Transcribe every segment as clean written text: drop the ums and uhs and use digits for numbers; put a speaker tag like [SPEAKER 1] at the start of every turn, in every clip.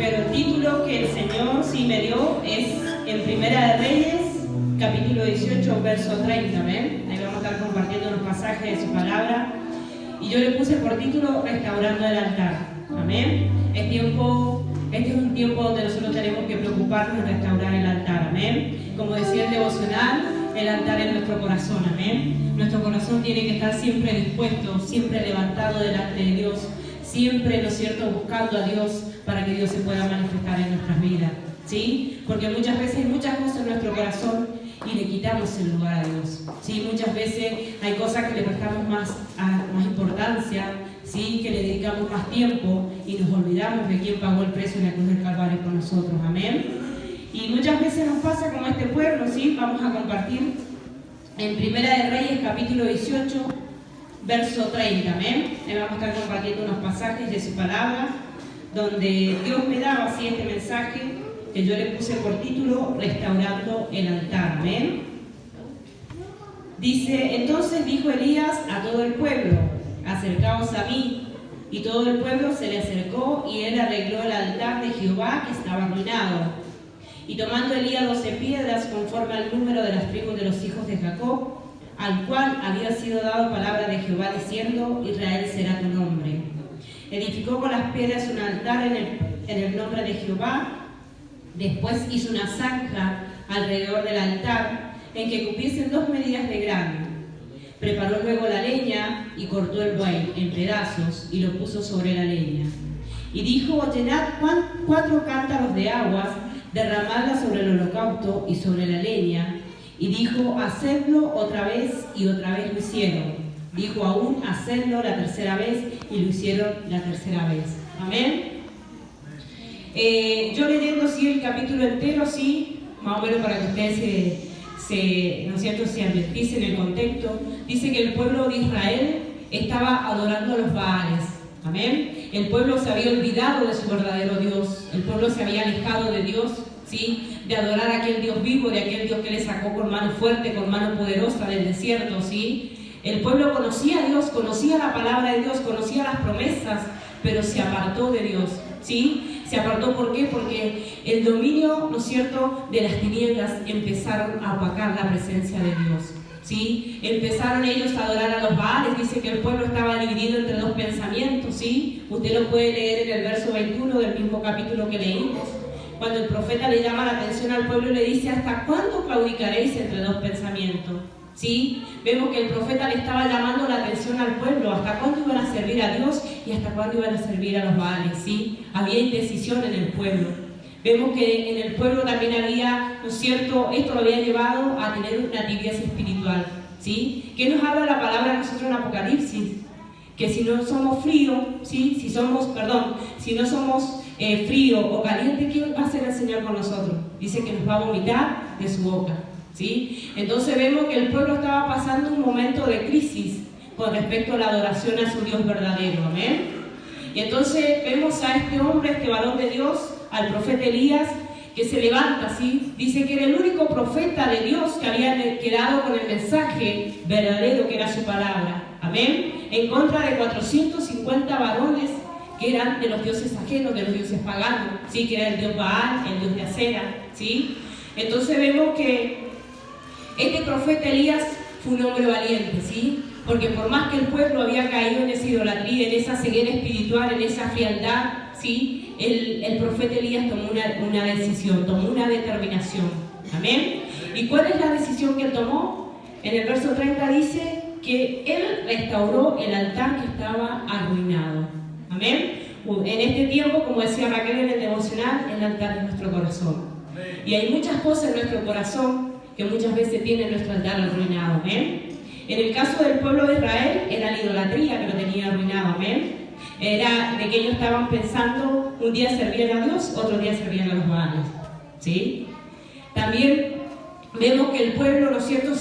[SPEAKER 1] Pero el título que el Señor sí me dio es en Primera de Reyes, capítulo 18, verso 30, ¿ven? Ahí vamos a estar compartiendo los pasajes de su palabra. Y yo le puse por título Restaurando el altar, ¿amén? Este es un tiempo donde nosotros tenemos que preocuparnos en restaurar el altar, ¿amén? Como decía el devocional, el altar es nuestro corazón, ¿amén? Nuestro corazón tiene que estar siempre dispuesto, siempre levantado delante de Dios, siempre, ¿no es cierto?, buscando a Dios para que Dios se pueda manifestar en nuestras vidas, ¿sí? Porque muchas veces hay muchas cosas en nuestro corazón y le quitamos el lugar a Dios, ¿sí? Muchas veces hay cosas que le prestamos más importancia, ¿sí? Que le dedicamos más tiempo y nos olvidamos de quién pagó el precio en la cruz del Calvario por nosotros, amén. Y muchas veces nos pasa como este pueblo, ¿sí? Vamos a compartir en Primera de Reyes, capítulo 18, verso 30, amén. Vamos a estar compartiendo unos pasajes de su palabra, donde Dios me daba así este mensaje, que yo le puse por título, Restaurando el altar, amén. Dice, entonces dijo Elías a todo el pueblo, acercaos a mí. Y todo el pueblo se le acercó, y él arregló el altar de Jehová que estaba arruinado. Y tomando Elías 12 piedras, conforme al número de las tribus de los hijos de Jacob, al cual había sido dado palabra de Jehová diciendo, Israel será tu nombre. Edificó con las piedras un altar en el nombre de Jehová. Después hizo una zanja alrededor del altar, en que cupiesen 2 medidas de grano. Preparó luego la leña y cortó el buey en pedazos y lo puso sobre la leña. Y dijo, llenad 4 cántaros de aguas, derramadlas sobre el holocausto y sobre la leña. Y dijo, hacedlo otra vez, y otra vez lo hicieron. Dijo aún, hacedlo la tercera vez, y lo hicieron la tercera vez. Amén. Yo leyendo así el capítulo entero, sí, más o menos para que ustedes ¿no es cierto?, se adverticen en el contexto, dice que el pueblo de Israel estaba adorando a los Baales. Amén. El pueblo se había olvidado de su verdadero Dios, el pueblo se había alejado de Dios, ¿sí?, de adorar a aquel Dios vivo, de aquel Dios que le sacó con mano fuerte, con mano poderosa del desierto, ¿sí? El pueblo conocía a Dios, conocía la palabra de Dios, conocía las promesas, pero se apartó de Dios, ¿sí? Se apartó, ¿por qué? Porque el dominio, ¿no es cierto?, de las tinieblas empezaron a opacar la presencia de Dios, ¿sí? Empezaron ellos a adorar a los Baales. Dice que el pueblo estaba dividido entre 2 pensamientos, ¿sí? Usted lo puede leer en el verso 21 del mismo capítulo que leímos, cuando el profeta le llama la atención al pueblo y le dice, ¿hasta cuándo claudicaréis entre 2 pensamientos? ¿Sí? Vemos que el profeta le estaba llamando la atención al pueblo, hasta cuándo iban a servir a Dios y hasta cuándo iban a servir a los Baales, ¿sí? Había indecisión en el pueblo. Vemos que en el pueblo también había, ¿no es cierto?, esto lo había llevado a tener una tibieza espiritual, ¿sí? ¿Qué nos habla la palabra a nosotros en Apocalipsis? Que si no somos fríos, ¿sí? Si no somos frío o caliente, ¿qué va a hacer el Señor con nosotros? Dice que nos va a vomitar de su boca, ¿sí? Entonces vemos que el pueblo estaba pasando un momento de crisis con respecto a la adoración a su Dios verdadero, amén. Y entonces vemos a este hombre, este varón de Dios, al profeta Elías, que se levanta, ¿sí? Dice que era el único profeta de Dios que había quedado con el mensaje verdadero que era su palabra, amén, en contra de 450 varones que eran de los dioses ajenos, de los dioses paganos, ¿sí? Que era el dios Baal, el dios de Acera, ¿sí? Entonces vemos que este profeta Elías fue un hombre valiente, ¿sí? Porque por más que el pueblo había caído en esa idolatría, en esa ceguera espiritual, en esa frialdad, ¿sí?, el profeta Elías tomó una decisión, tomó una determinación. Amén. ¿Y cuál es la decisión que él tomó? En el verso 30 dice que él restauró el altar que estaba arruinado. Amén. En este tiempo, como decía Raquel en el devocional, el altar es nuestro corazón. Y hay muchas cosas en nuestro corazón que muchas veces tienen nuestro altar arruinado. Amén. En el caso del pueblo de Israel, era la idolatría que lo tenía arruinado. Amén. Era de que ellos estaban pensando, un día servían a Dios, otro día servían a los Baales, ¿sí? También vemos que el pueblo, ¿no es cierto?,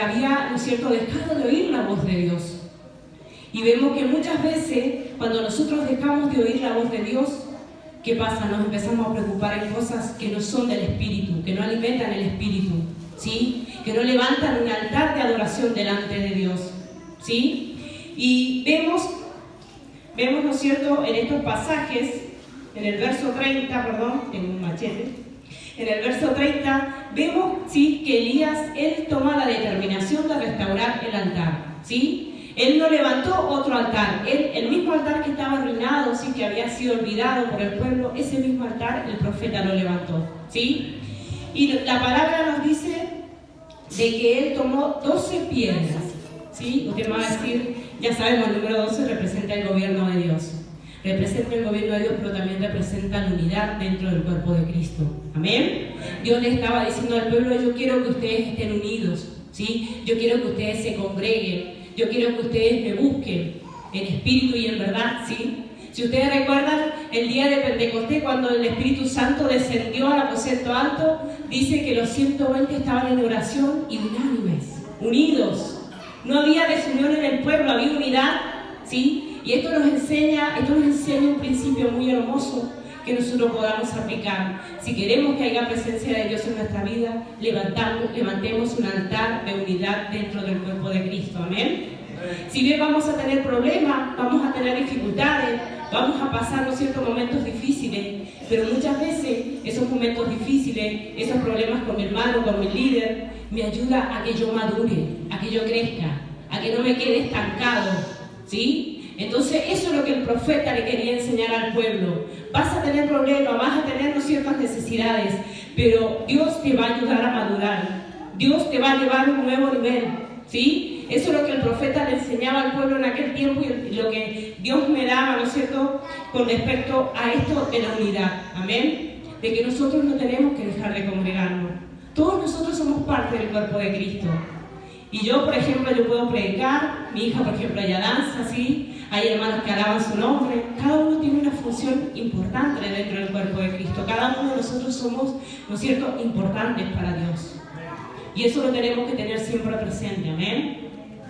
[SPEAKER 1] había, ¿no es cierto?, dejado de oír la voz de Dios. Y vemos que muchas veces, cuando nosotros dejamos de oír la voz de Dios, ¿qué pasa? Nos empezamos a preocupar en cosas que no son del Espíritu, que no alimentan el Espíritu, ¿sí? Que no levantan un altar de adoración delante de Dios, ¿sí? Y vemos, ¿no es cierto?, en estos pasajes en el verso 30, perdón, tengo un machete. En el verso 30 vemos, ¿sí?, que Elías, él toma la determinación de restaurar el altar, ¿sí? Él no levantó otro altar, el mismo altar que estaba arruinado, ¿sí?, que había sido olvidado por el pueblo, ese mismo altar el profeta lo levantó, ¿sí? Y la palabra nos dice de que él tomó 12 piedras, ¿sí? Usted me va a decir, ya sabemos, el número 12 representa el gobierno de Dios. Representa el gobierno de Dios, pero también representa la unidad dentro del cuerpo de Cristo. Amén. Dios le estaba diciendo al pueblo: yo quiero que ustedes estén unidos, ¿sí? Yo quiero que ustedes se congreguen, yo quiero que ustedes me busquen en espíritu y en verdad, ¿sí? Si ustedes recuerdan el día de Pentecostés, cuando el Espíritu Santo descendió al aposento alto, dice que los 120 estaban en oración y unánimes, unidos. No había desunión en el pueblo, había unidad, ¿sí? Y esto nos enseña un principio muy hermoso que nosotros podamos aplicar. Si queremos que haya presencia de Dios en nuestra vida, levantemos un altar de unidad dentro del cuerpo de Cristo. Amén. Si bien vamos a tener problemas, vamos a tener dificultades, vamos a pasar ciertos momentos difíciles, pero muchas veces esos momentos difíciles, esos problemas con mi hermano, con mi líder, me ayuda a que yo madure, a que yo crezca, a que no me quede estancado, ¿sí? Entonces eso es lo que el profeta le quería enseñar al pueblo. Vas a tener problemas, vas a tener ciertas necesidades, pero Dios te va a ayudar a madurar. Dios te va a llevar a un nuevo nivel, ¿sí? Eso es lo que el profeta le enseñaba al pueblo en aquel tiempo y lo que Dios me daba, ¿no es cierto?, con respecto a esto de la unidad. Amén. De que nosotros no tenemos que dejar de congregarnos. Todos nosotros somos parte del cuerpo de Cristo. Y yo, por ejemplo, yo puedo predicar, mi hija, por ejemplo, ella danza, ¿sí? Hay hermanos que alaban su nombre. Cada uno tiene una función importante dentro del cuerpo de Cristo. Cada uno de nosotros somos, ¿no es cierto?, importantes para Dios. Y eso lo tenemos que tener siempre presente, amén.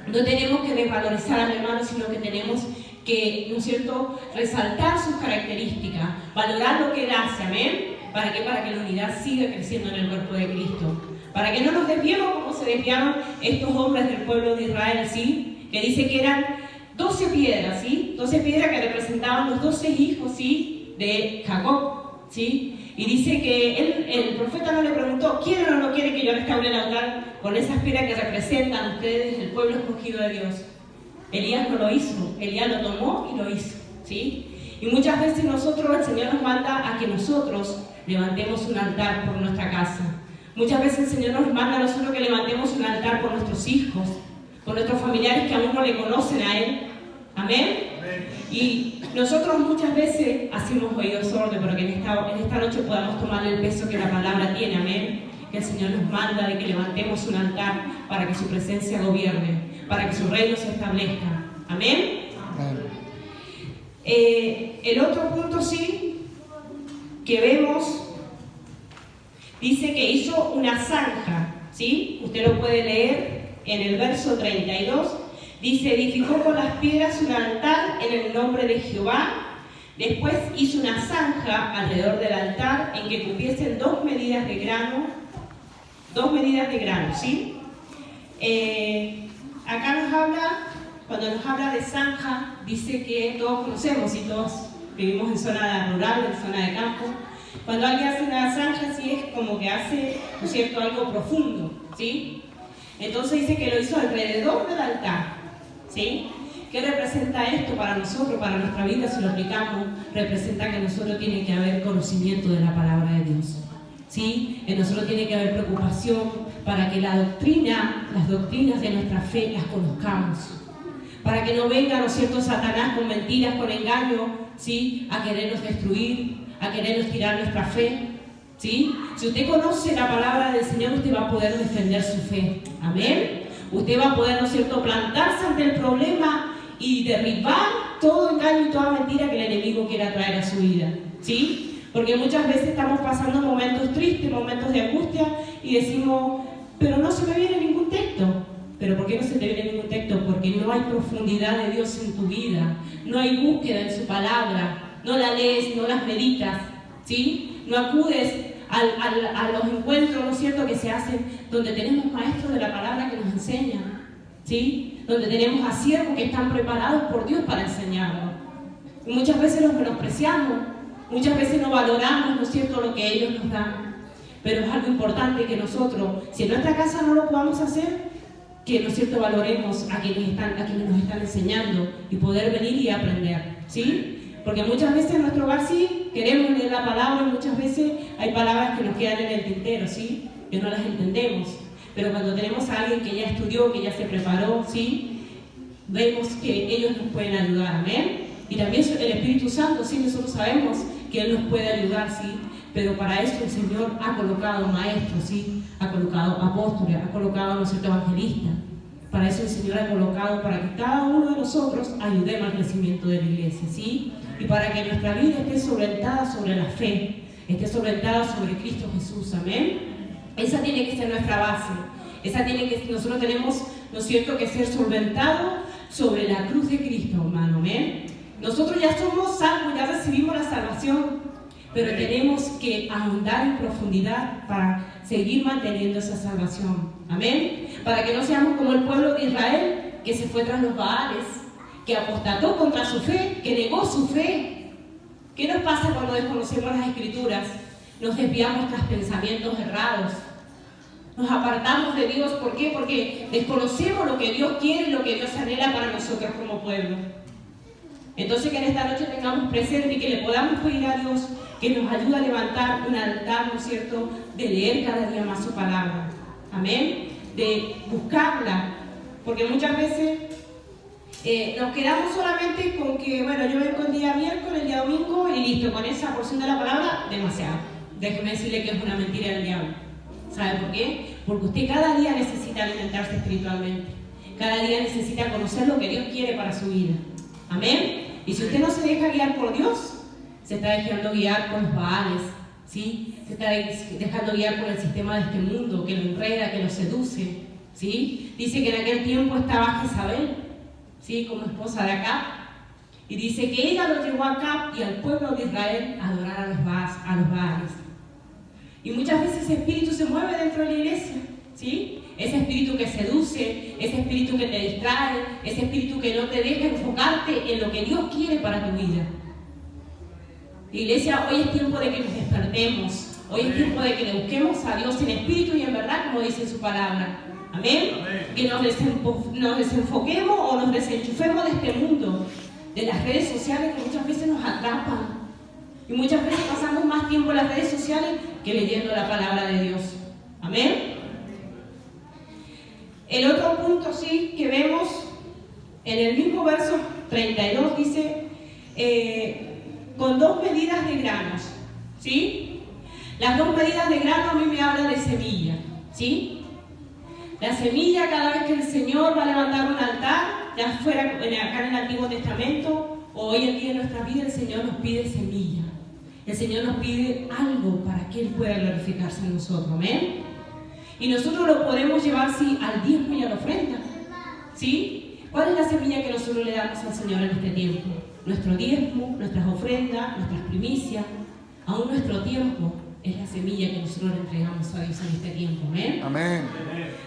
[SPEAKER 1] No tenemos que desvalorizar a mi hermano, sino que tenemos que, ¿no es cierto?, resaltar sus características, valorar lo que él hace, amén. ¿Para qué? Para que la unidad siga creciendo en el cuerpo de Cristo. Para que no nos desviemos como se desviaron estos hombres del pueblo de Israel, ¿sí? Que dice que eran 12 piedras, ¿sí? 12 piedras que representaban los 12 hijos, ¿sí?, de Jacob, ¿sí? Y dice que el profeta no le preguntó: ¿quieren o no quieren que yo restaure el altar con esas piedras que representan ustedes el pueblo escogido de Dios? Elías no lo hizo, Elías lo tomó y lo hizo, ¿sí? Y muchas veces nosotros, el Señor nos manda a que nosotros levantemos un altar por nuestra casa. Muchas veces el Señor nos manda a nosotros que levantemos un altar por nuestros hijos, por nuestros familiares que aún no le conocen a Él. Amén. Y nosotros muchas veces hacemos oídos sordos, pero que en esta noche podamos tomar el peso que la palabra tiene. Amén. Que el Señor nos manda de que levantemos un altar para que su presencia gobierne, para que su reino se establezca. Amén. El otro punto, sí, que vemos, dice que hizo una zanja, ¿sí? Usted lo puede leer en el verso 32. Dice: edificó con las piedras un altar en el nombre de Jehová. Después hizo una zanja alrededor del altar en que cupiesen 2 medidas de grano. 2 medidas de grano, ¿sí? Acá nos habla, cuando nos habla de zanja, dice que todos conocemos y todos vivimos en zona rural, en zona de campo. Cuando alguien hace una zanja, sí, es como que hace, ¿no es cierto?, algo profundo, ¿sí? Entonces dice que lo hizo alrededor del altar, ¿sí? ¿Qué representa esto para nosotros, para nuestra vida, si lo aplicamos? Representa que en nosotros tiene que haber conocimiento de la palabra de Dios, ¿sí? En nosotros tiene que haber preocupación para que las doctrinas de nuestra fe las conozcamos. Para que no venga, ¿no es cierto?, Satanás con mentiras, con engaño, ¿sí?, a querernos destruir, a querernos tirar nuestra fe, ¿sí? Si usted conoce la palabra del Señor, usted va a poder defender su fe. Amén. Usted va a poder, ¿no es cierto?, plantarse ante el problema y derribar todo engaño y toda mentira que el enemigo quiera traer a su vida, ¿sí? Porque muchas veces estamos pasando momentos tristes, momentos de angustia y decimos: pero no se me viene ningún texto. ¿Pero por qué no se te viene ningún texto? Porque no hay profundidad de Dios en tu vida, no hay búsqueda en su palabra, no la lees, no las meditas, ¿sí? No acudes a los encuentros, ¿no es cierto?, que se hacen donde tenemos maestros de la palabra que nos enseñan, ¿sí? Donde tenemos a siervos que están preparados por Dios para enseñarnos. Y muchas veces los menospreciamos, Muchas veces no valoramos, ¿no es cierto?, lo que ellos nos dan. Pero es algo importante que nosotros, si en nuestra casa no lo podamos hacer, que, ¿no es cierto?, valoremos a quienes nos están enseñando y poder venir y aprender, ¿sí? Porque muchas veces en nuestro hogar sí queremos leer la palabra y muchas veces hay palabras que nos quedan en el tintero, ¿sí?, que no las entendemos. Pero cuando tenemos a alguien que ya estudió, que ya se preparó, ¿sí?, vemos que ellos nos pueden ayudar, ¿amén? Y también el Espíritu Santo, sí, nosotros sabemos que Él nos puede ayudar, ¿sí? Pero para esto el Señor ha colocado maestros, ¿sí? Ha colocado apóstoles, ha colocado, ¿no es cierto?, evangelistas. Para eso el Señor ha colocado, para que cada uno de nosotros ayudemos al crecimiento de la iglesia, ¿sí? Y para que nuestra vida esté solventada sobre la fe, esté solventada sobre Cristo Jesús, ¿amén? Esa tiene que ser nuestra base. Nosotros tenemos, ¿no es cierto?, que ser solventados sobre la cruz de Cristo, hermano, ¿amén? Nosotros ya somos salvos, ya recibimos la salvación, pero tenemos que ahondar en profundidad para seguir manteniendo esa salvación, ¿amén? Para que no seamos como el pueblo de Israel, que se fue tras los Baales, que apostató contra su fe, que negó su fe. ¿Qué nos pasa cuando desconocemos las Escrituras? Nos desviamos tras pensamientos errados. Nos apartamos de Dios. ¿Por qué? Porque desconocemos lo que Dios quiere y lo que Dios anhela para nosotros como pueblo. Entonces que en esta noche tengamos presente y que le podamos pedir a Dios que nos ayude a levantar un altar, ¿no es cierto?, de leer cada día más su palabra. Amén. De buscarla. Porque muchas veces nos quedamos solamente con que, bueno, yo vengo el día miércoles, el día domingo y listo, con esa porción de la palabra, demasiado. Déjeme decirle que es una mentira del diablo. ¿Sabe por qué? Porque usted cada día necesita alimentarse espiritualmente. Cada día necesita conocer lo que Dios quiere para su vida. Amén. Y si usted no se deja guiar por Dios, se está dejando guiar por los Baales, ¿sí? Se está dejando guiar por el sistema de este mundo que lo enreda, que lo seduce, ¿sí? Dice que en aquel tiempo estaba Jezabel, ¿sí?, como esposa de Acab, y dice que ella lo llevó a Acab y al pueblo de Israel a adorar a los Baales. Y muchas veces ese espíritu se mueve dentro de la iglesia, ¿sí? Ese espíritu que seduce, ese espíritu que te distrae, ese espíritu que no te deja enfocarte en lo que Dios quiere para tu vida. Iglesia, hoy es tiempo de que nos despertemos, hoy es tiempo de que le busquemos a Dios en espíritu y en verdad, como dice su palabra. Amén. Que nos desenfoquemos o nos desenchufemos de este mundo, de las redes sociales que muchas veces nos atrapan. Y muchas veces pasamos más tiempo en las redes sociales que leyendo la palabra de Dios. Amén. El otro punto, sí, que vemos en el mismo verso 32 dice, con 2 medidas de granos, ¿sí? Las 2 medidas de grano a mí me habla de semilla, ¿sí? La semilla, cada vez que el Señor va a levantar un altar, ya fuera acá en el Antiguo Testamento o hoy en día en nuestra vida, el Señor nos pide semilla. El Señor nos pide algo para que Él pueda glorificarse en nosotros, ¿amén? Y nosotros lo podemos llevar, sí, al diezmo y a la ofrenda, ¿sí? ¿Cuál es la semilla que nosotros le damos al Señor en este tiempo? Nuestro diezmo, nuestras ofrendas, nuestras primicias, aún nuestro tiempo es la semilla que nosotros le entregamos a Dios en este tiempo, ¿amén? Amén.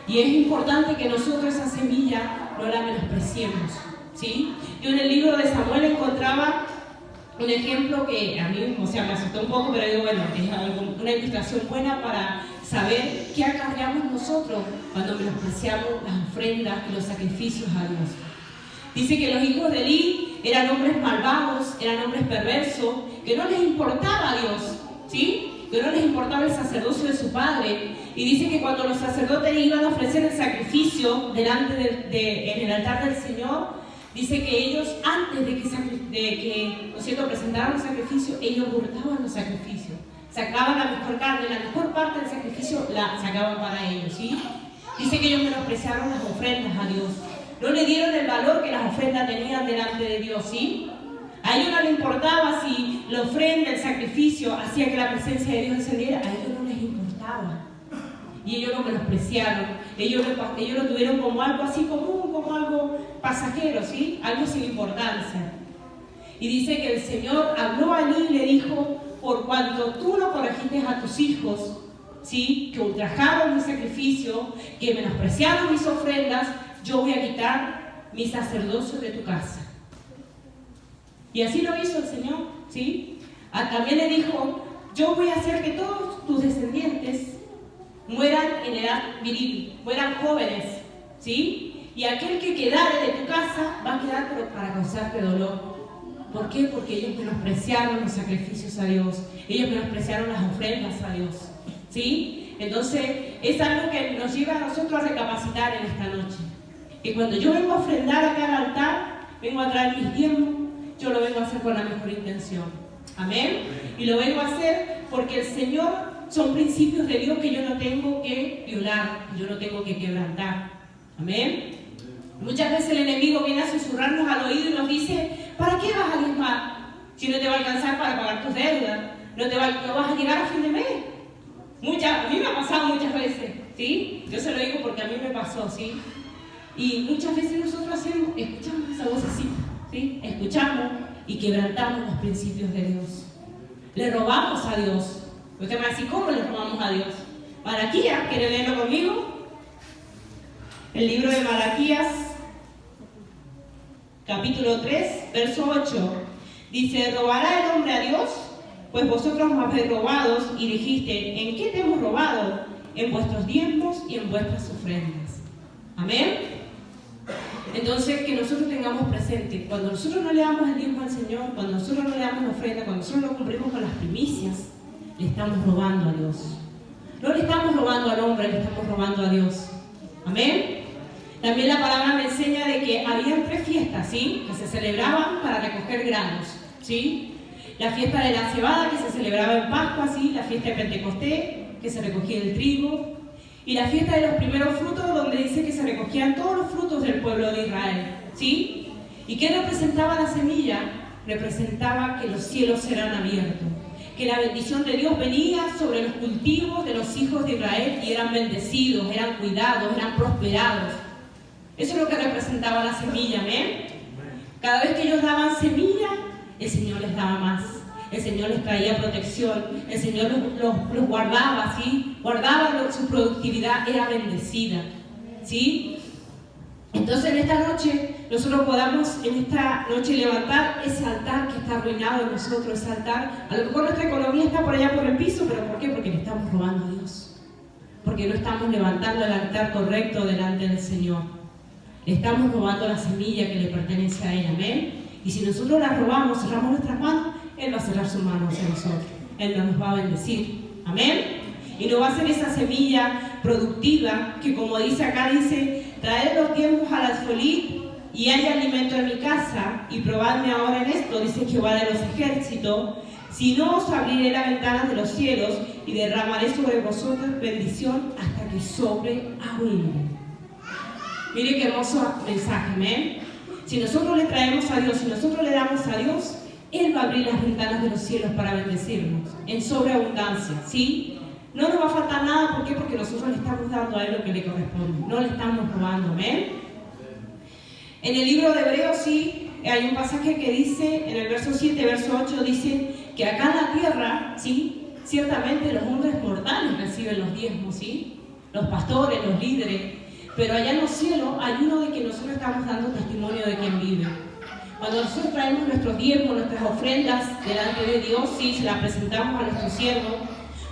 [SPEAKER 1] Y es importante que nosotros esa semilla no la menospreciemos, ¿sí? Yo en el libro de Samuel encontraba un ejemplo que a mí, me asustó un poco, pero digo, bueno, es una ilustración buena para saber qué acarreamos nosotros cuando menospreciamos las ofrendas y los sacrificios a Dios. Dice que los hijos de Eli eran hombres malvados, eran hombres perversos, que no les importaba a Dios, ¿sí? Que no les importaba el sacerdocio de su padre. Y dice que cuando los sacerdotes iban a ofrecer el sacrificio delante en el altar del Señor, dice que ellos, antes de que ¿no es cierto?, presentaran el sacrificio, ellos hurtaban los sacrificios. Sacaban la mejor carne, la mejor parte del sacrificio la sacaban para ellos, ¿sí? Dice que ellos menospreciaron las ofrendas a Dios. No le dieron el valor que las ofrendas tenían delante de Dios, ¿sí? A ellos no les importaba si la ofrenda, el sacrificio, hacía que la presencia de Dios descendiera. A ellos no les importaba. Y ellos lo menospreciaron. Ellos lo tuvieron como algo así común, como algo pasajero, ¿sí? Algo sin importancia. Y dice que el Señor habló a Eli y le dijo, por cuanto tú no corregiste a tus hijos, ¿sí?, que ultrajaron mi sacrificio, que menospreciaron mis ofrendas, yo voy a quitar mi sacerdocio de tu casa. Y así lo hizo el Señor, ¿sí? También le dijo, yo voy a hacer que todos tus descendientes mueran en edad viril, mueran jóvenes, ¿sí? Y aquel que quedare de tu casa va a quedar pero para causarte dolor. ¿Por qué? Porque ellos menospreciaron los sacrificios a Dios, ellos menospreciaron las ofrendas a Dios, ¿sí? Entonces es algo que nos lleva a nosotros a recapacitar en esta noche. Que cuando yo vengo a ofrendar acá al altar, vengo a traer mis diezmos, yo lo vengo a hacer con la mejor intención. Amén. Y lo vengo a hacer porque el Señor son principios de Dios que yo no tengo que violar, yo no tengo que quebrantar. Amén. Muchas veces el enemigo viene a susurrarnos al oído y nos dice, ¿para qué vas a diezmar? Si no te va a alcanzar para pagar tus deudas, no vas a llegar a fin de mes. A mí me ha pasado muchas veces, ¿sí? Yo se lo digo porque a mí me pasó, ¿sí? Y muchas veces nosotros escuchamos esa vocecita, ¿sí? Escuchamos y quebrantamos los principios de Dios. Le robamos a Dios. Usted me va a decir, ¿cómo le robamos a Dios? Malaquías, ¿quiere leerlo conmigo? El libro de Malaquías, capítulo 3, verso 8. Dice, ¿robará el hombre a Dios? Pues vosotros me habéis robado y dijiste, ¿en qué te hemos robado? En vuestros diezmos y en vuestras ofrendas. Amén. Entonces, que nosotros tengamos presente, cuando nosotros no le damos el diezmo al Señor, cuando nosotros no le damos la ofrenda, cuando nosotros no cumplimos con las primicias, le estamos robando a Dios. No le estamos robando al hombre, le estamos robando a Dios. Amén. También la palabra me enseña de que había 3 fiestas, ¿sí? Que se celebraban para recoger granos, ¿sí? La fiesta de la cebada, que se celebraba en Pascua, ¿sí? La fiesta de Pentecostés, que se recogía el trigo. Y la fiesta de los primeros frutos, donde dice que se recogían todos los frutos del pueblo de Israel, ¿sí? ¿Y qué representaba la semilla? Representaba que los cielos eran abiertos, que la bendición de Dios venía sobre los cultivos de los hijos de Israel y eran bendecidos, eran cuidados, eran prosperados. Eso es lo que representaba la semilla, ¿amén? Cada vez que ellos daban semilla, el Señor les daba más. El Señor les traía protección, el Señor los guardaba, ¿sí? Guardaba su productividad, era bendecida, ¿sí? Entonces en esta noche, nosotros podamos en esta noche levantar ese altar que está arruinado en nosotros, ese altar. A lo mejor nuestra economía está por allá por el piso, pero ¿por qué? Porque le estamos robando a Dios. Porque no estamos levantando el altar correcto delante del Señor. Le estamos robando la semilla que le pertenece a Él, amén. Y si nosotros la robamos, cerramos nuestras manos, Él va a cerrar sus manos hacia nosotros. Él no nos va a bendecir. Amén. Y no va a ser esa semilla productiva que, como dice acá, dice, traed los diezmos al alfolí y hay alimento en mi casa y probadme ahora en esto, dice Jehová de los ejércitos, si no os abriré las ventanas de los cielos y derramaré sobre vosotros bendición hasta que sobreabunde. Mire qué hermoso mensaje, amén. Si nosotros le traemos a Dios, si nosotros le damos a Dios, Él va a abrir las ventanas de los cielos para bendecirnos en sobreabundancia, ¿sí? No nos va a faltar nada, ¿por qué? Porque nosotros le estamos dando a Él lo que le corresponde, no le estamos robando, amén. En el libro de Hebreos, sí, hay un pasaje que dice, en el verso 7, verso 8, dice que acá en la tierra, ¿sí? Ciertamente los hombres mortales reciben los diezmos, ¿sí? Los pastores, los líderes, pero allá en los cielos hay uno de que nosotros estamos dando testimonio de quien vive. Cuando nosotros traemos nuestros diezmos, nuestras ofrendas delante de Dios, sí, se las presentamos a nuestros siervos,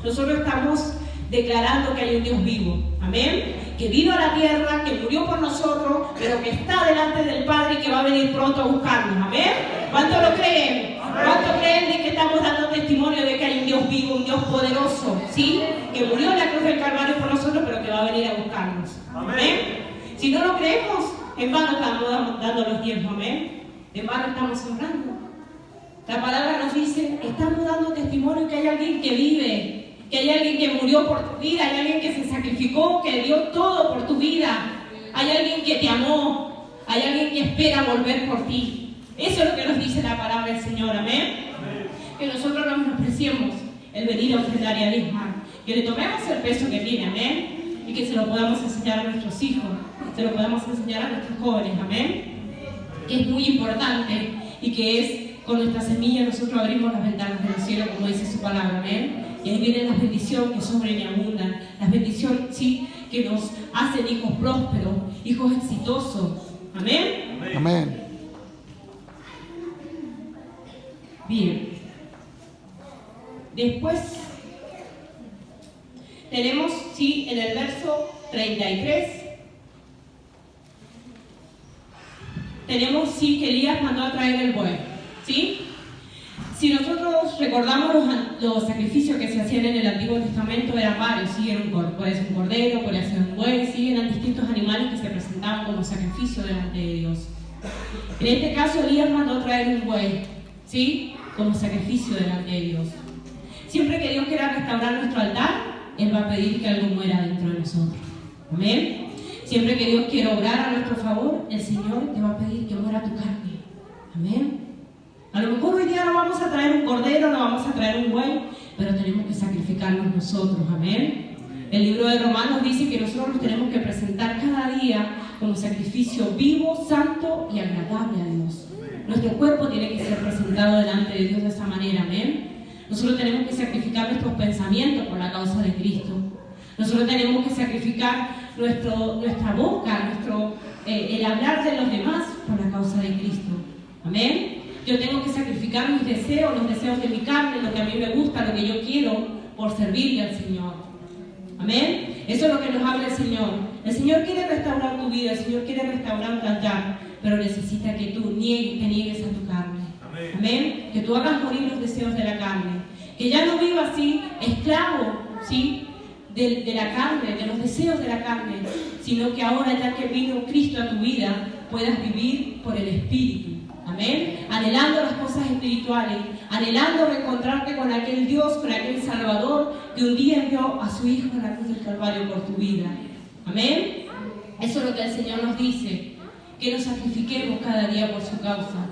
[SPEAKER 1] nosotros estamos declarando que hay un Dios vivo, amén, que vino a la tierra, que murió por nosotros, pero que está delante del Padre y que va a venir pronto a buscarnos, amén. ¿Cuánto lo creen? ¿Cuánto creen de que estamos dando testimonio de que hay un Dios vivo, un Dios poderoso, sí, que murió en la cruz del Calvario por nosotros, pero que va a venir a buscarnos, amén? Si no lo creemos, en vano estamos dando los diezmos, amén, en vano estamos sembrando. La palabra nos dice, estamos dando testimonio que hay alguien que vive, que hay alguien que murió por tu vida, hay alguien que se sacrificó, que dio todo por tu vida, hay alguien que te amó, hay alguien que espera volver por ti. Eso es lo que nos dice la palabra del Señor, amén. Que nosotros no menospreciemos el venir a ofrendar y a diezmar, que le tomemos el peso que tiene, amén, y que se lo podamos enseñar a nuestros hijos, se lo podamos enseñar a nuestros jóvenes, amén, que es muy importante y que es con nuestra semilla nosotros abrimos las ventanas del cielo, como dice su palabra, amén. Y ahí vienen las bendiciones que sobran y abundan, las bendiciones, sí, que nos hacen hijos prósperos, hijos exitosos, amén.
[SPEAKER 2] Amén.
[SPEAKER 1] Bien. Después tenemos, sí, en el verso 33, tenemos, sí, que Elías mandó a traer el buey, ¿sí? Si nosotros recordamos los sacrificios que se hacían en el Antiguo Testamento, eran varios, ¿sí? Puede ser un cordero, puede ser un buey, ¿sí? Eran distintos animales que se presentaban como sacrificio delante de Dios. En este caso, Elías mandó a traer un buey, ¿sí? Como sacrificio delante de Dios. Siempre que Dios quiera restaurar nuestro altar, Él va a pedir que algo muera dentro de nosotros. Amén. Siempre que Dios quiera obrar a nuestro favor, el Señor te va a pedir que muera tu carne. Amén. A lo mejor hoy día no vamos a traer un cordero, no vamos a traer un buey, pero tenemos que sacrificarnos nosotros. Amén. El libro de Romanos dice que nosotros nos tenemos que presentar cada día como sacrificio vivo, santo y agradable a Dios. Nuestro cuerpo tiene que ser presentado delante de Dios de esa manera. Amén. Nosotros tenemos que sacrificar nuestros pensamientos por la causa de Cristo. Nosotros tenemos que sacrificar nuestra boca, el hablar de los demás por la causa de Cristo. Amén. Yo tengo que sacrificar mis deseos, los deseos de mi carne, lo que a mí me gusta, lo que yo quiero, por servirle al Señor. Amén. Eso es lo que nos habla el Señor. El Señor quiere restaurar tu vida, el Señor quiere restaurar tu altar, pero necesita que tú te niegues a tu carne. Amén. Que tú hagas morir los deseos de la carne. Que ya no vivas así, esclavo, ¿sí? De la carne, de los deseos de la carne, sino que ahora, ya que vino Cristo a tu vida, puedas vivir por el Espíritu. Amén. Anhelando las cosas espirituales, anhelando reencontrarte con aquel Dios, con aquel Salvador que un día envió a su Hijo en la cruz del Calvario por tu vida. Amén. Eso es lo que el Señor nos dice, que nos sacrifiquemos cada día por su causa.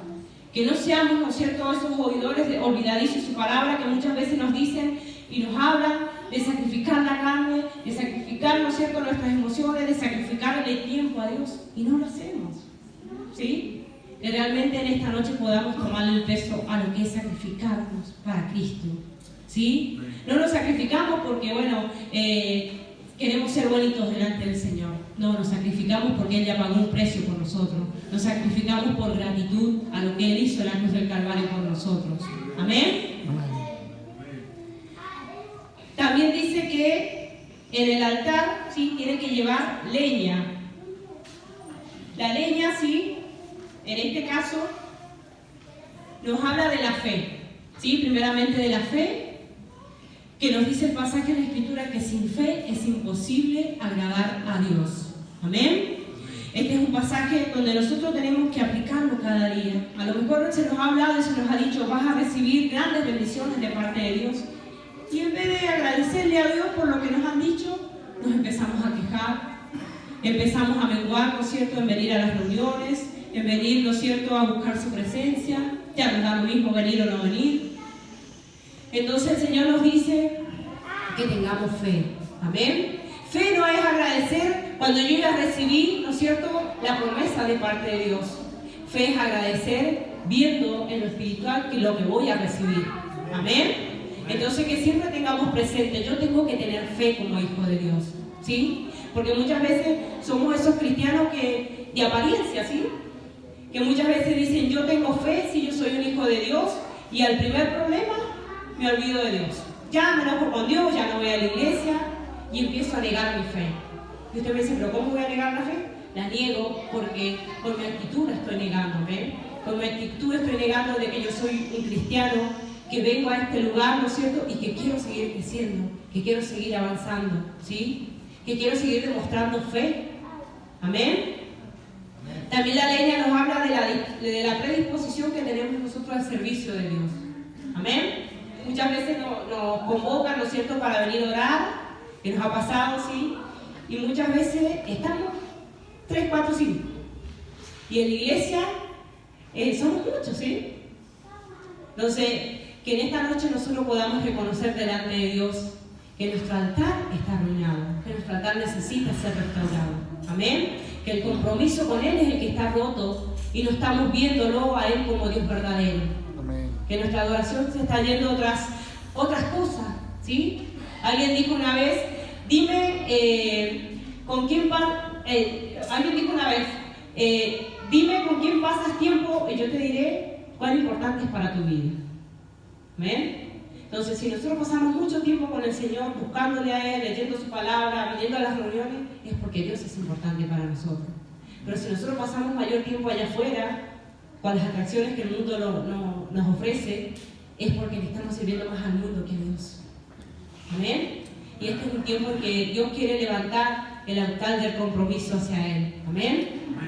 [SPEAKER 1] Que no seamos, ¿no es cierto?, esos oidores olvidadizos de su palabra que muchas veces nos dicen y nos hablan de sacrificar la carne, de sacrificar, ¿no es cierto?, nuestras emociones, de sacrificarle tiempo a Dios, y no lo hacemos, ¿sí? Que realmente en esta noche podamos tomarle el peso a lo que es sacrificarnos para Cristo, ¿sí? No nos sacrificamos porque, bueno, queremos ser bonitos delante del Señor. No, nos sacrificamos porque Él ya pagó un precio por nosotros. Nos sacrificamos por gratitud a lo que Él hizo en la cruz del Calvario por nosotros. Amén. También dice que en el altar, sí, tiene que llevar leña. La leña, sí, en este caso, nos habla de la fe. Sí, primeramente de la fe, que nos dice el pasaje de la Escritura que sin fe es imposible agradar a Dios. Amén. Este es un pasaje donde nosotros tenemos que aplicarlo cada día. A lo mejor se nos ha hablado y se nos ha dicho, vas a recibir grandes bendiciones de parte de Dios. Y en vez de agradecerle a Dios por lo que nos han dicho, nos empezamos a quejar, empezamos a menguar, ¿no es cierto?, en venir a las reuniones, en venir, ¿no es cierto?, a buscar su presencia. Ya nos da lo mismo venir o no venir. Entonces el Señor nos dice que tengamos fe. Amén. Fe no es agradecer cuando yo ya recibí, ¿no es cierto?, la promesa de parte de Dios. Fe es agradecer viendo en lo espiritual que lo que voy a recibir. Amén. Entonces que siempre tengamos presente, yo tengo que tener fe como hijo de Dios, ¿sí? Porque muchas veces somos esos cristianos que de apariencia, ¿sí?, que muchas veces dicen, yo tengo fe si yo soy un hijo de Dios, y al primer problema me olvido de Dios. Ya me enojo con Dios, ya no voy a la iglesia y empiezo a negar mi fe. Y usted me dice, ¿pero cómo voy a negar la fe? La niego porque con mi actitud la estoy negando, ¿ven? Con mi actitud estoy negando de que yo soy un cristiano, que vengo a este lugar, ¿no es cierto?, y que quiero seguir creciendo, que quiero seguir avanzando, ¿sí? Que quiero seguir demostrando fe. Amén. También la leña nos habla de la predisposición que tenemos nosotros al servicio de Dios. Amén. Muchas veces nos convocan, ¿no es cierto?, para venir a orar, que nos ha pasado, ¿sí? Y muchas veces estamos 3, 4, 5. Y en la iglesia somos muchos, ¿sí? Entonces, que en esta noche nosotros podamos reconocer delante de Dios que nuestro altar está arruinado, que nuestro altar necesita ser restaurado. Amén. Que el compromiso con Él es el que está roto y no estamos viéndolo a Él como Dios verdadero. Amén. Que nuestra adoración se está yendo a otras cosas, ¿sí? Alguien dijo una vez, dime con quién dime con quién pasas tiempo y yo te diré cuán importante es para tu vida. ¿Amén? Entonces, si nosotros pasamos mucho tiempo con el Señor, buscándole a Él, leyendo su palabra, viniendo a las reuniones, es porque Dios es importante para nosotros. Pero si nosotros pasamos mayor tiempo allá afuera, con las atracciones que el mundo nos ofrece, es porque le estamos sirviendo más al mundo que a Dios. Amén. Y este es un tiempo en que Dios quiere levantar el altar del compromiso hacia Él. Amén.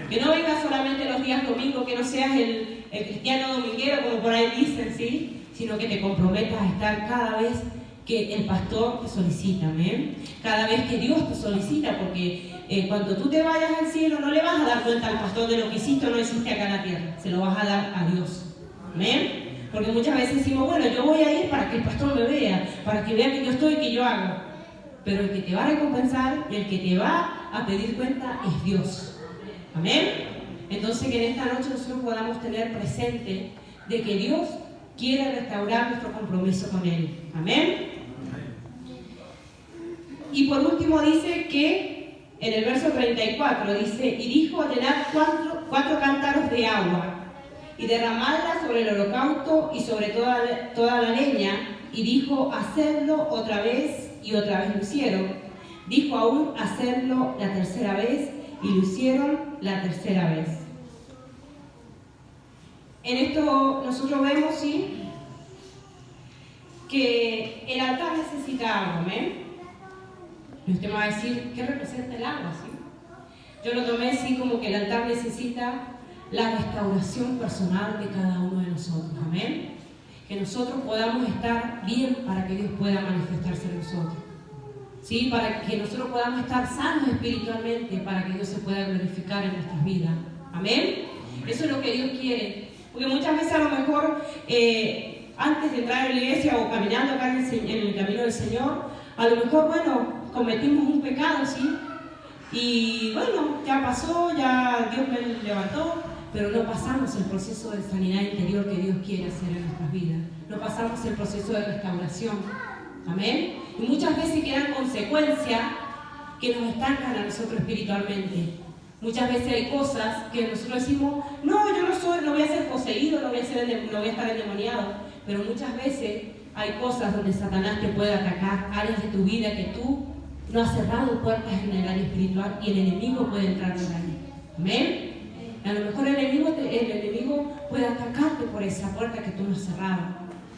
[SPEAKER 1] Que no vengas solamente los días domingos, que no seas el cristiano dominguero, como por ahí dicen, ¿sí? Sino que te comprometas a estar cada vez que el pastor te solicita. Amén. Cada vez que Dios te solicita, porque cuando tú te vayas al cielo no le vas a dar cuenta al pastor de lo que hiciste o no hiciste acá en la tierra. Se lo vas a dar a Dios. Amén. Porque muchas veces decimos, bueno, yo voy a ir para que el pastor me vea, para que vea que yo estoy y que yo hago. Pero el que te va a recompensar y el que te va a pedir cuenta es Dios. Amén. Entonces que en esta noche nosotros podamos tener presente de que Dios quiere restaurar nuestro compromiso con Él. Amén. Y por último dice que en el verso 34 dice, y dijo, llenad cuatro cántaros de agua y derramadla sobre el holocausto y sobre toda la leña, y dijo, hacedlo otra vez, y otra vez lo hicieron. Dijo aún, hacerlo la tercera vez, y lo hicieron la tercera vez. En esto nosotros vemos, ¿sí?, que el altar necesita agua. Amén. Y usted me va a decir, ¿qué representa el agua? ¿Sí? Yo lo tomé así como que el altar necesita la restauración personal de cada uno de nosotros. Amén. Que nosotros podamos estar bien para que Dios pueda manifestarse en nosotros. ¿Sí? Para que nosotros podamos estar sanos espiritualmente, para que Dios se pueda glorificar en nuestras vidas. Amén. Eso es lo que Dios quiere. Porque muchas veces a lo mejor, antes de entrar en la iglesia o caminando acá en el camino del Señor, a lo mejor, bueno, cometimos un pecado, ¿sí? Y bueno, ya pasó, ya Dios me levantó, pero no pasamos el proceso de sanidad interior que Dios quiere hacer en nuestras vidas. No pasamos el proceso de restauración. Amén. Y muchas veces quedan consecuencias que nos estancan a nosotros espiritualmente. Muchas veces hay cosas que nosotros decimos, no, yo no voy a ser poseído, no voy a estar endemoniado. Pero muchas veces hay cosas donde Satanás te puede atacar, áreas de tu vida que tú no has cerrado puertas en el área espiritual y el enemigo puede entrar por ahí. Amén. A lo mejor el enemigo puede atacarte por esa puerta que tú no has cerrado,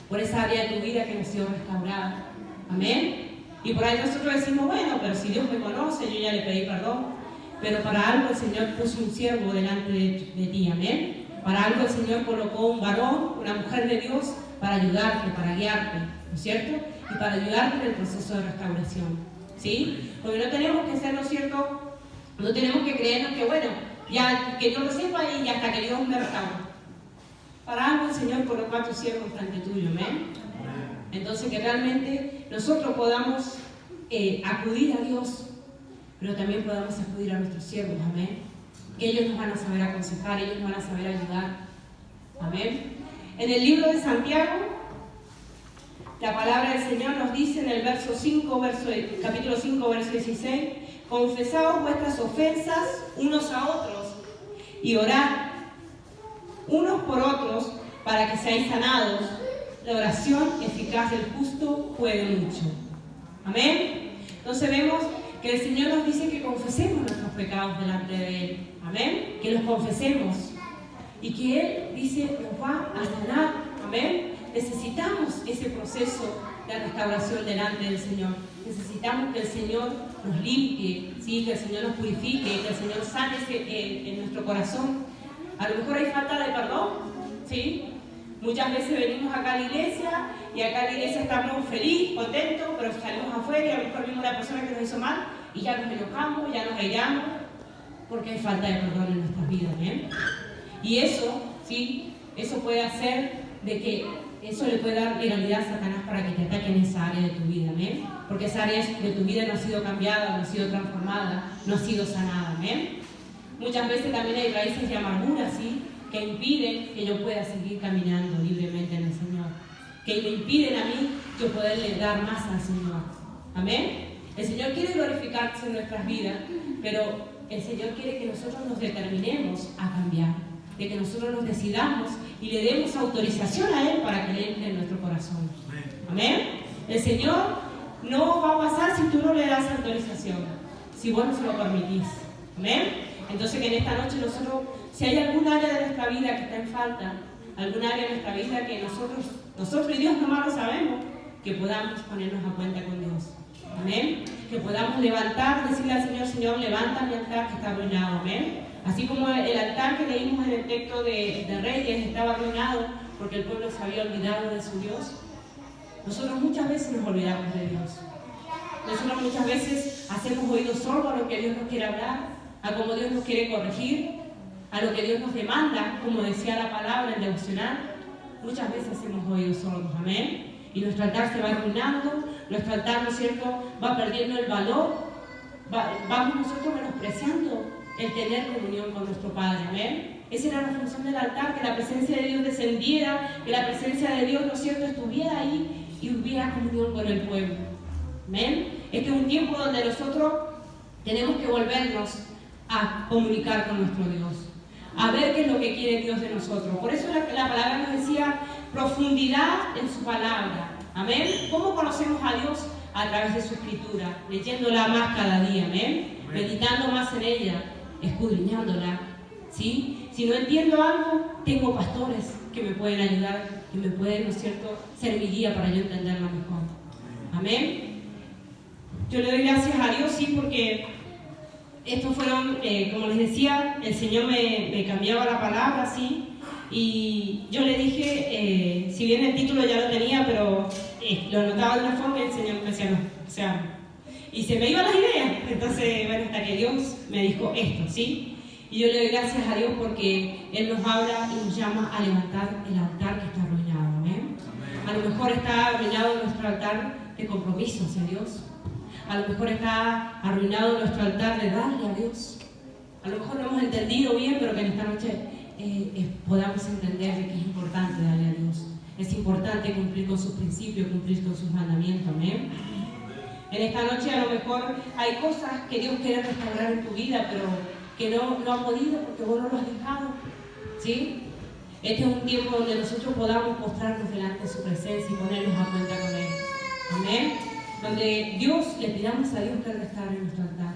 [SPEAKER 1] por esa área de tu vida que no ha sido restaurada. Amén. Y por ahí nosotros decimos, bueno, pero si Dios me conoce, yo ya le pedí perdón. Pero para algo el Señor puso un siervo delante de ti. Amén. Para algo el Señor colocó un varón, una mujer de Dios, para ayudarte, para guiarte, ¿no es cierto? Y para ayudarte en el proceso de restauración. ¿Sí? Porque no tenemos que ser, ¿no es cierto? No tenemos que creernos que, bueno, ya que yo lo sepa y hasta que Dios me restaure. Para algo el Señor colocó a tu siervo frente tuyo. Amén. Entonces que realmente nosotros podamos acudir a Dios, pero también podamos acudir a nuestros siervos. Amén. Que ellos nos van a saber aconsejar, ellos nos van a saber ayudar. Amén. En el libro de Santiago, la palabra del Señor nos dice en el capítulo 5, verso 16, confesaos vuestras ofensas unos a otros y orad unos por otros para que seáis sanados. La oración eficaz del justo puede mucho. Amén. Entonces vemos que el Señor nos dice que confesemos nuestros pecados delante de Él. Amén. Que los confesemos. Y que Él dice, nos va a sanar. Amén. Necesitamos ese proceso de restauración delante del Señor. Necesitamos que el Señor nos limpie, ¿sí? Que el Señor nos purifique, que el Señor sane en nuestro corazón. A lo mejor hay falta de perdón, ¿sí? Muchas veces venimos acá a la iglesia y acá en la iglesia estamos felices, contentos, pero salimos afuera y a lo mejor vimos una persona que nos hizo mal y ya nos enojamos, ya nos airamos, porque hay falta de perdón en nuestras vidas. ¿Bien? Y eso, ¿sí? Eso puede hacer de que eso le puede dar legalidad a Satanás para que te ataque en esa área de tu vida. ¿Amén? Porque esa área de tu vida no ha sido cambiada, no ha sido transformada, no ha sido sanada. ¿Amén? Muchas veces también hay raíces de amargura, ¿sí? Que impiden que yo pueda seguir caminando libremente en el Señor, que me impiden a mí yo poderle dar más al Señor. Amén. El Señor quiere glorificarse en nuestras vidas, pero el Señor quiere que nosotros nos determinemos a cambiar. de que nosotros nos decidamos y le demos autorización a Él para que Él entre en nuestro corazón. Amén. El Señor no va a pasar si tú no le das autorización, si vos no se lo permitís. Amén. Entonces que en esta noche nosotros, si hay algún área de nuestra vida que está en falta, algún área de nuestra vida que nosotros y Dios nomás lo sabemos, que podamos ponernos a cuenta con Dios. Amén. Que podamos levantar, decirle al Señor, Señor, levanta mi altar que está arruinado. Amén. Así como el altar que leímos en el texto de Reyes estaba arruinado porque el pueblo se había olvidado de su Dios. Nosotros muchas veces nos olvidamos de Dios. Nosotros muchas veces hacemos oídos sordos a lo que Dios nos quiere hablar, a cómo Dios nos quiere corregir, a lo que Dios nos demanda, como decía la palabra en devocional. Muchas veces hacemos oídos sordos. Amén. Y nuestro altar se va arruinando, nuestro altar, ¿no es cierto?, va perdiendo el valor, vamos nosotros menospreciando el tener comunión con nuestro Padre. Amén. Esa era la función del altar, que la presencia de Dios descendiera, que la presencia de Dios, ¿no es cierto?, estuviera ahí y hubiera comunión con el pueblo. Amén. Este es un tiempo donde nosotros tenemos que volvernos a comunicar con nuestro Dios, a ver qué es lo que quiere Dios de nosotros. Por eso la palabra nos decía profundidad en su palabra. Amén. ¿Cómo conocemos a Dios? A través de su escritura, leyéndola más cada día. Amén. Meditando más en ella, escudriñándola. ¿Sí? Si no entiendo algo, tengo pastores que me pueden ayudar, que me pueden, ¿no es cierto?, ser mi guía para yo entenderlo mejor. Amén. Yo le doy gracias a Dios, sí, porque estos fueron, como les decía, el Señor me cambiaba la palabra, sí, y yo le dije, si bien el título ya lo tenía, pero lo anotaba de una forma y el Señor me decía, no, o sea, y se me iban las ideas. Entonces, bueno, hasta que Dios me dijo esto, ¿sí? Y yo le doy gracias a Dios porque Él nos habla y nos llama a levantar el altar que está arruinado. ¿Amén? A lo mejor está arruinado nuestro altar de compromiso hacia Dios. A lo mejor está arruinado nuestro altar de darle a Dios. A lo mejor no hemos entendido bien, pero que en esta noche podamos entender de que es importante darle a Dios. Es importante cumplir con sus principios, cumplir con sus mandamientos. Amén. En esta noche a lo mejor hay cosas que Dios quiere restaurar en tu vida, pero que no ha podido porque vos no lo has dejado. ¿Sí? Este es un tiempo donde nosotros podamos postrarnos delante de su presencia y ponernos a cuenta con Él. Amén. Donde le pidamos a Dios que restaure nuestro altar.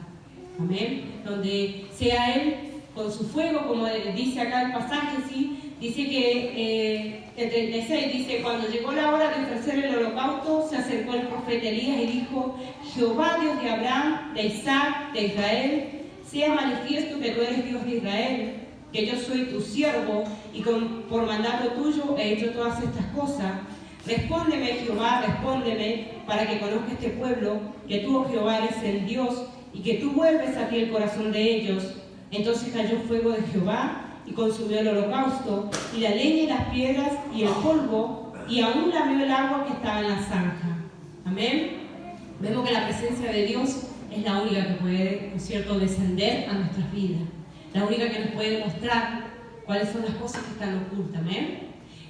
[SPEAKER 1] Amén. Donde sea Él con su fuego, como dice acá el pasaje, ¿sí? Dice que el 36 dice, cuando llegó la hora de ofrecer el holocausto, se acercó el profeta Elías y dijo, Jehová, Dios de Abraham, de Isaac, de Israel, sea manifiesto que tú eres Dios de Israel, que yo soy tu siervo y por mandato tuyo he hecho todas estas cosas. Respóndeme, Jehová, respóndeme, para que conozca este pueblo, que tú, oh Jehová, eres el Dios y que tú vuelves a ti el corazón de ellos. Entonces cayó fuego de Jehová y consumió el holocausto, y la leña y las piedras y el polvo, y aún lamió el agua que estaba en la zanja. Amén. Vemos que la presencia de Dios es la única que puede, ¿no es cierto?, descender a nuestras vidas. La única que nos puede mostrar cuáles son las cosas que están ocultas. Amén.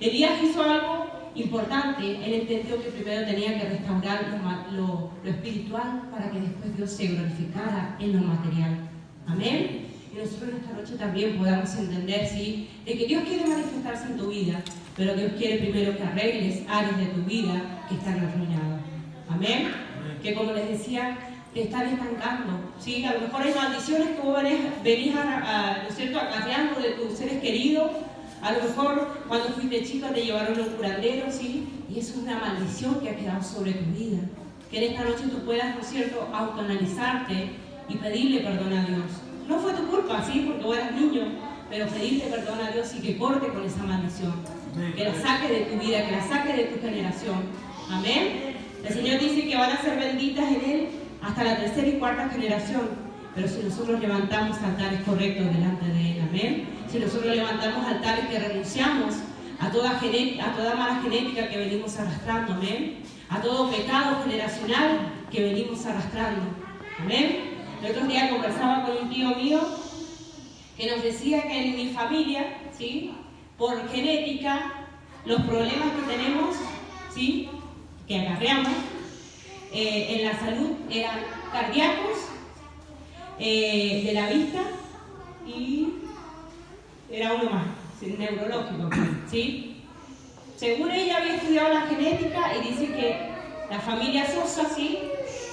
[SPEAKER 1] Elías hizo algo importante. Él entendió que primero tenía que restaurar lo espiritual para que después Dios se glorificara en lo material. Amén. Y nosotros en esta noche también podamos entender, ¿sí?, de que Dios quiere manifestarse en tu vida, pero Dios quiere primero que arregles áreas de tu vida que están arruinadas. Amén. Que como les decía, te están estancando, ¿sí? A lo mejor hay maldiciones que vos venís ¿no es cierto?, acarreando de tus seres queridos. A lo mejor cuando fuiste chica te llevaron a un curandero, ¿sí? Y eso es una maldición que ha quedado sobre tu vida. Que en esta noche tú puedas, ¿no es cierto?, autoanalizarte y pedirle perdón a Dios. No fue tu culpa, ¿sí?, porque vos eras niño, pero pedirle perdón a Dios y que corte con esa maldición. Que la saque de tu vida, que la saque de tu generación. Amén. El Señor dice que van a ser benditas en Él hasta la tercera y cuarta generación. Pero si nosotros levantamos altares correctos delante de Él, amén. Si nosotros levantamos altares que renunciamos a toda mala genética que venimos arrastrando, amén. A todo pecado generacional que venimos arrastrando, amén. El otro día conversaba con un tío mío que nos decía que en mi familia, ¿sí?, por genética, los problemas que tenemos, ¿sí?, que acarreamos en la salud eran cardíacos, de la vista y era uno más. neurológico, ¿sí? Según ella había estudiado la genética y dice que la familia Sosa, ¿sí?,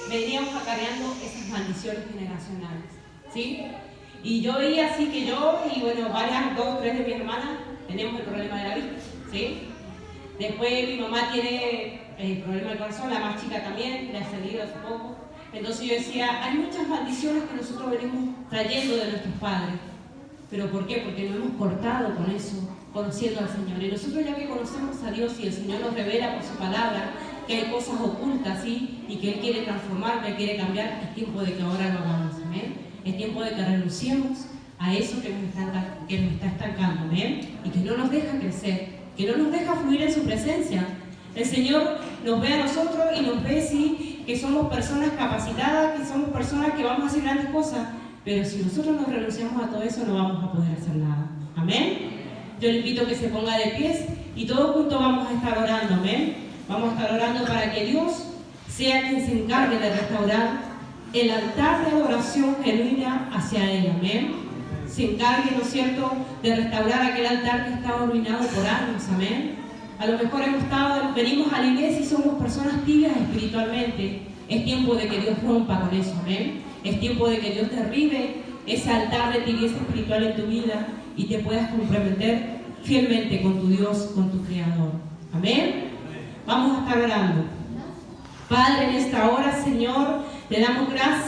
[SPEAKER 1] veníamos acarreando esas maldiciones generacionales, ¿sí? Y yo veía así que yo y bueno, dos, tres de mis hermanas tenemos el problema de la vista, ¿sí? Después mi mamá tiene el problema del corazón, la más chica también, le ha salido hace poco. Entonces yo decía, hay muchas maldiciones que nosotros venimos trayendo de nuestros padres. ¿Pero por qué? Porque no hemos cortado con eso, conociendo al Señor. Y nosotros ya que conocemos a Dios y el Señor nos revela por su palabra que hay cosas ocultas, ¿sí?, y que Él quiere transformar, que Él quiere cambiar, es tiempo de que ahora lo hagamos, ¿amén? Es tiempo de que renunciemos a eso que nos está estancando, ¿amén? Y que no nos deja crecer, que no nos deja fluir en su presencia. El Señor nos ve a nosotros y nos ve, sí, que somos personas capacitadas, que somos personas que vamos a hacer grandes cosas, pero si nosotros nos renunciamos a todo eso, no vamos a poder hacer nada. ¿Amén? Yo le invito a que se ponga de pies y todos juntos vamos a estar orando. ¿Amén? Vamos a estar orando para que Dios sea quien se encargue de restaurar el altar de adoración genuina hacia Él. Amén. Se encargue, ¿no es cierto?, de restaurar aquel altar que estaba arruinado por años. Amén. A lo mejor venimos a la iglesia y somos personas tibias espiritualmente. Es tiempo de que Dios rompa con eso. Amén. Es tiempo de que Dios derribe ese altar de tibieza espiritual en tu vida y te puedas comprometer fielmente con tu Dios, con tu Creador. Amén. Vamos a estar orando. Padre, en esta hora, Señor, te damos gracias.